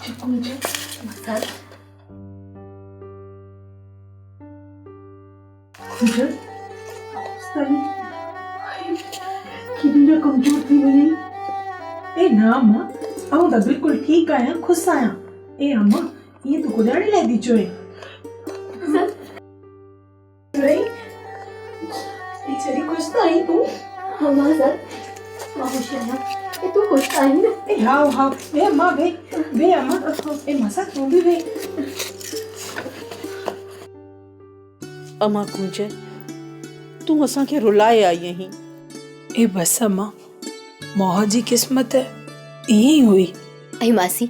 चिकूंचे मसाला कुंजल सही कितना कमजोर थी वही ए ना अम्मा आऊं तो बिल्कुल ठीक आया खुश आया ए अम्मा ये तो गुदाड़ी ले दी चोए रे ये चली खुश तो आई तू हाँ सर माहुशिया ये तू खुश आई ना ए हाउ हाउ ए अम्मा वे अम्मा ए मसा तू भी वे अम्मा कुंजे तू असा के रुलाए आई यहीं ए बस अम्मा मोह जी किस्मत यही हुई ऐं मासी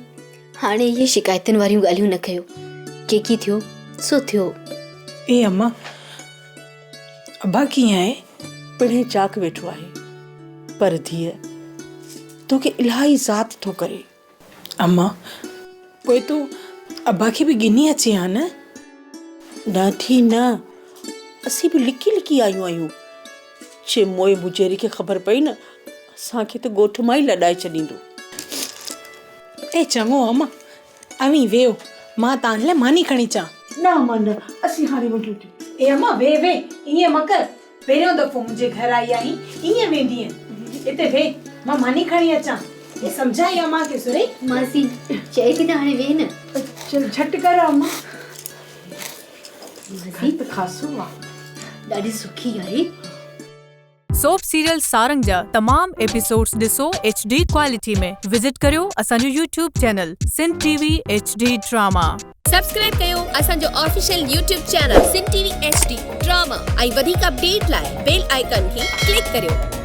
हाणे ये शिकायतुनि वारियूं ॻाल्हियूं न कयो की थियो सो थियो ए अम्मा अब्बा कीअं आहे पिणे चाक वेठो आहे पर धीअ तोखे इलाही ज़ात थो करे अम्मा पोइ तूं अब्बा खे बि गिनी अची हा न न थी न असीं बि लिकी लिकी आयूं आहियूं जे मोए मुजेरी खे ख़बर पई न असांखे त ॻोठ मां ई लॾाए छॾींदो ए चङो अम्मा अवी वेहो मां तव्हां लाइ मानी खणी अचां न अम्मा न असीं हाणे वञूं थियूं ए अम्मा वे ईअं म कर पहिरियों दफ़ो मुंहिंजे घर आई आहीं ईअं वेंदीअ हिते वे मां मानी खणी अचां ये सम्झाई अम्मा खे सुरे मासी चए थी त हाणे वेह न चल झट कर अम्मा मासी त खासो आहे ॾाढी सुखी आहे सोप सीरियल सारंग जा तमाम एपिसोड्स ॾिसो HD क्वालिटी में विजिट करियो असांजो YouTube channel Sindh TV HD drama subscribe कयो असांजो official YouTube channel Sindh TV HD drama ऐं वधीक अपडेट लाइ बेल आइकन खे क्लिक करियो।